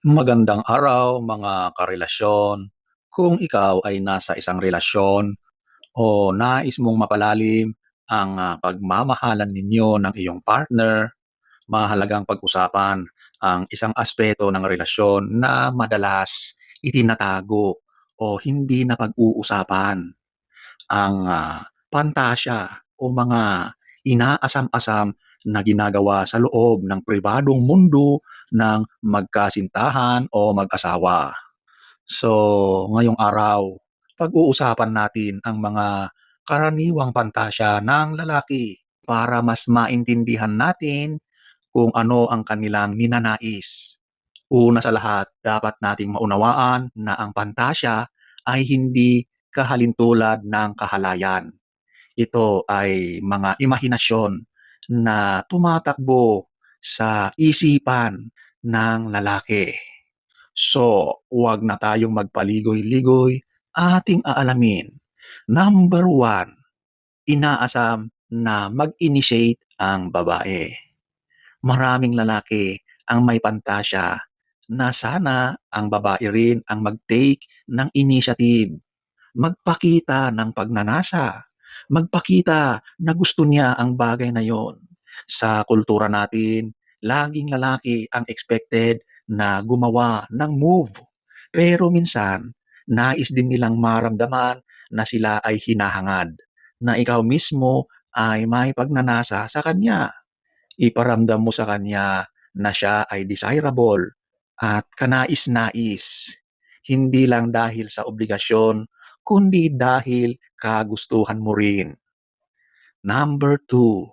Magandang araw mga karelasyon. Kung ikaw ay nasa isang relasyon o nais mong mapalalim ang pagmamahalan ninyo ng iyong partner, mahalagang pag-usapan ang isang aspeto ng relasyon na madalas itinatago o hindi na pag-uusapan, ang pantasya o mga inaasam-asam na ginagawa sa loob ng pribadong mundo ng magkasintahan o mag-asawa. So, ngayong araw, pag-uusapan natin ang mga karaniwang pantasya ng lalaki para mas maintindihan natin kung ano ang kanilang ninanais. Una sa lahat, dapat nating maunawaan na ang pantasya ay hindi kahalintulad ng kahalayan. Ito ay mga imahinasyon na tumatakbo sa isipan ng lalaki. So, huwag na tayong magpaligoy-ligoy, ating aalamin. Number one, inaasam na mag-initiate ang babae. Maraming lalaki ang may pantasya na sana ang babae rin ang mag-take ng initiative, magpakita ng pagnanasa, magpakita na gusto niya ang bagay na yon. Sa kultura natin, laging lalaki ang expected na gumawa ng move. Pero minsan, nais din nilang maramdaman na sila ay hinahangad, na ikaw mismo ay may pagnanasa sa kanya. Iparamdam mo sa kanya na siya ay desirable at kanais-nais, hindi lang dahil sa obligasyon, kundi dahil kagustuhan mo rin. Number two,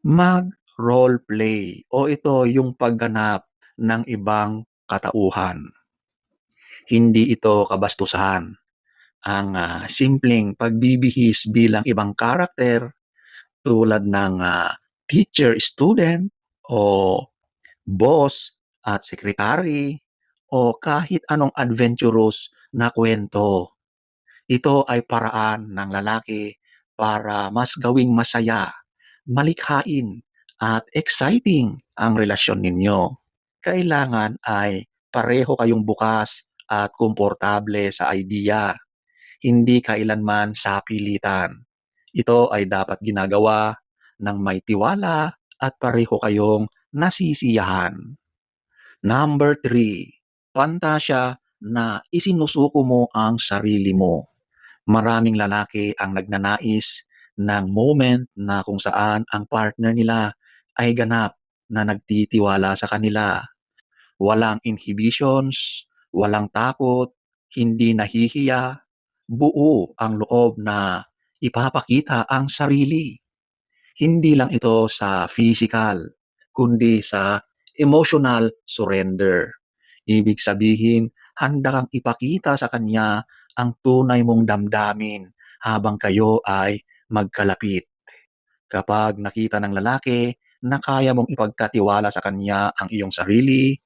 mag-role play o ito yung pagganap ng ibang katauhan. Hindi ito kabastusan. Ang simpleng pagbibihis bilang ibang karakter tulad ng teacher-student o boss at secretary o kahit anong adventurous na kwento. Ito ay paraan ng lalaki para mas gawing masaya, malikhain at exciting ang relasyon ninyo. Kailangan ay pareho kayong bukas at komportable sa idea, hindi kailanman sa pilitan. Ito ay dapat ginagawa ng may tiwala at pareho kayong nasisiyahan. Number three, pantasya na isinusuko mo ang sarili mo. Maraming lalaki ang nagnanais ng moment na kung saan ang partner nila ay ganap na nagtitiwala sa kanila. Walang inhibitions, walang takot, hindi nahihiya, buo ang loob na ipapakita ang sarili. Hindi lang ito sa physical, kundi sa emotional surrender. Ibig sabihin, handa kang ipakita sa kanya ang tunay mong damdamin habang kayo ay magkalapit. Kapag nakita ng lalaki na kaya mong ipagkatiwala sa kanya ang iyong sarili,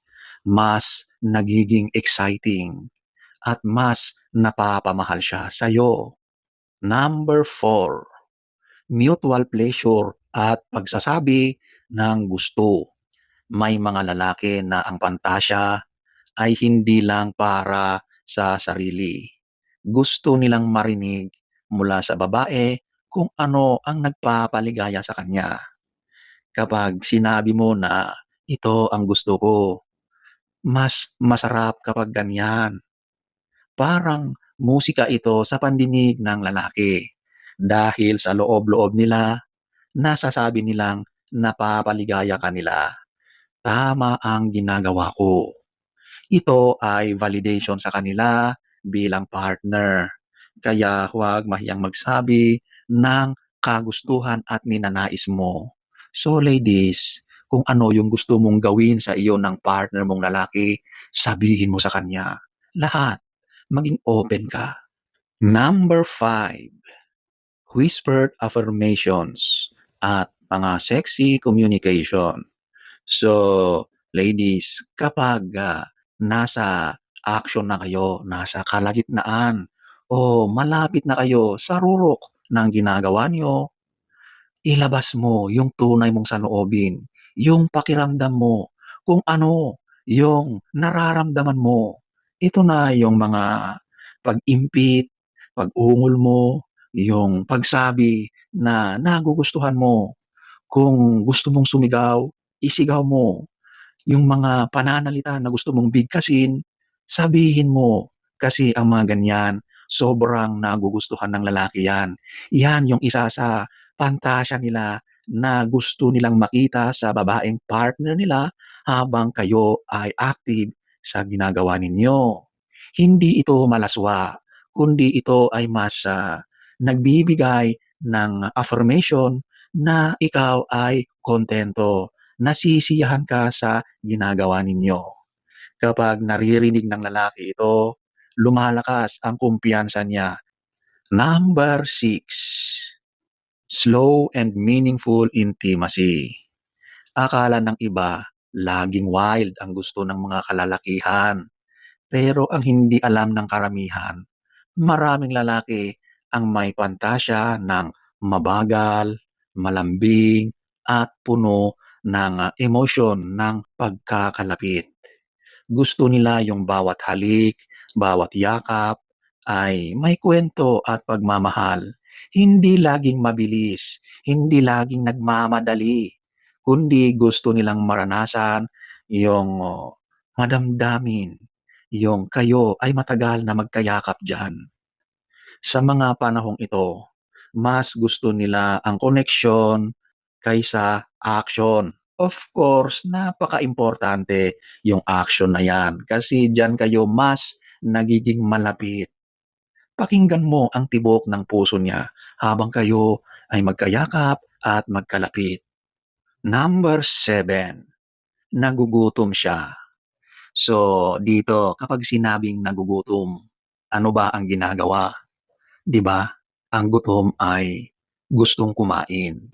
mas nagiging exciting at mas napapamahal siya sa iyo. Number four, mutual pleasure at pagsasabi ng gusto. May mga lalaki na ang pantasya ay hindi lang para sa sarili. Gusto nilang marinig mula sa babae kung ano ang nagpapaligaya sa kanya. Kapag sinabi mo na ito ang gusto ko, mas masarap kapag ganyan. Parang musika ito sa pandinig ng lalaki. Dahil sa loob-loob nila, nasasabi nilang napapaligaya ka nila. Tama ang ginagawa ko. Ito ay validation sa kanila bilang partner. Kaya huwag mahiyang magsabi ng kagustuhan at ninanais mo. So ladies, kung ano yung gusto mong gawin sa iyo ng partner mong lalaki, sabihin mo sa kanya. Lahat. Maging open ka. Number five, whispered affirmations at mga sexy communication. So, ladies, kapag nasa action na kayo, nasa kalagitnaan, o malapit na kayo sa rurok ng ginagawa nyo, ilabas mo yung tunay mong saloobin, yung pakiramdam mo, kung ano yung nararamdaman mo. Ito na yung mga pag-impit, pag-ungol mo, yung pagsabi na nagugustuhan mo. Kung gusto mong sumigaw, isigaw mo. Yung mga pananalita na gusto mong bigkasin, sabihin mo. Kasi ang mga ganyan, sobrang nagugustuhan ng lalaki yan. Yan yung isa sa pantasya nila na gusto nilang makita sa babaeng partner nila habang kayo ay active sa ginagawa ninyo. Hindi ito malaswa, kundi ito ay mas nagbibigay ng affirmation na ikaw ay kontento, nasisiyahan ka sa ginagawa ninyo. Kapag naririnig ng lalaki ito, lumalakas ang kumpiyansa niya. Number 6, slow and meaningful intimacy. Akala ng iba, laging wild ang gusto ng mga kalalakihan. Pero ang hindi alam ng karamihan, maraming lalaki ang may pantasya ng mabagal, malambing, at puno ng emosyon ng pagkakalapit. Gusto nila yung bawat halik, bawat yakap ay may kwento at pagmamahal. Hindi laging mabilis, hindi laging nagmamadali, kundi gusto nilang maranasan yung madamdamin, yung kayo ay matagal na magkayakap diyan. Sa mga panahong ito, mas gusto nila ang koneksyon kaysa action. Of course, napakaimportante yung action na yan kasi diyan kayo mas nagiging malapit. Pakinggan mo ang tibok ng puso niya habang kayo ay magkayakap at magkalapit. Number 7, nagugutom siya. So, dito kapag sinabing nagugutom, ano ba ang ginagawa? 'Di ba? Ang gutom ay gustong kumain.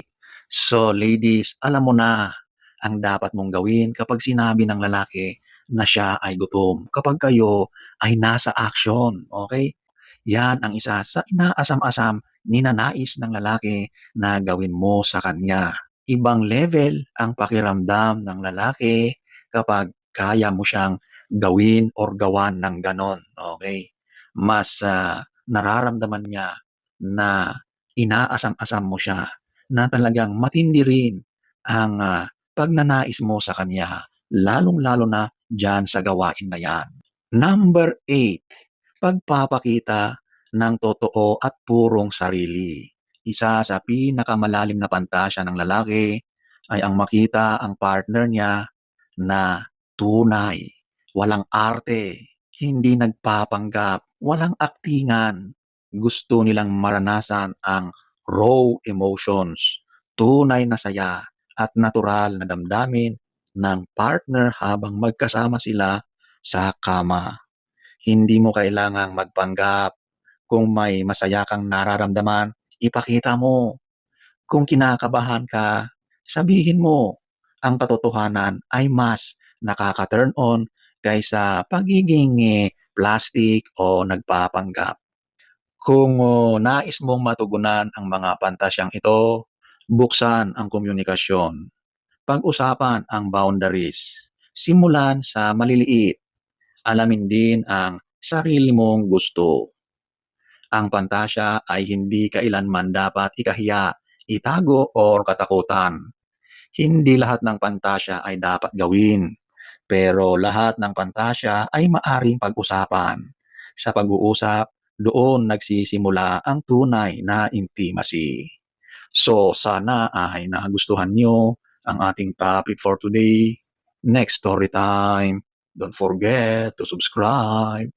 So ladies, alam mo na ang dapat mong gawin kapag sinabi ng lalaki na siya ay gutom. Kapag kayo ay nasa action, okay? Yan ang isa sa inaasam-asam ninanais ng lalaki na gawin mo sa kanya. Ibang level ang pakiramdam ng lalaki kapag kaya mo siyang gawin or gawan ng ganon, okay? Mas nararamdaman niya na inaasam-asam mo siya, na talagang matindi rin ang pagnanais mo sa kanya, lalong-lalo na diyan sa gawain na yan. Number 8, pagpapakita ng totoo at purong sarili. Isa sa pinakamalalim na pantasya ng lalaki ay ang makita ang partner niya na tunay, walang arte, hindi nagpapanggap, walang aktingan. Gusto nilang maranasan ang raw emotions, tunay na saya at natural na damdamin ng partner habang magkasama sila sa kama. Hindi mo kailangang magpanggap. Kung may masaya kang nararamdaman, ipakita mo. Kung kinakabahan ka, sabihin mo. Ang katotohanan ay mas nakaka-turn on kaysa pagiging plastic o nagpapanggap. Kung nais mong matugunan ang mga pantasyang ito, buksan ang komunikasyon. Pag-usapan ang boundaries. Simulan sa maliliit. Alamin din ang sarili mong gusto. Ang pantasya ay hindi kailanman dapat ikahiya, itago o katakutan. Hindi lahat ng pantasya ay dapat gawin, pero lahat ng pantasya ay maaring pag-usapan. Sa pag-uusap, doon nagsisimula ang tunay na intimacy. So sana ay nagustuhan nyo ang ating topic for today. Next story time. Don't forget to subscribe.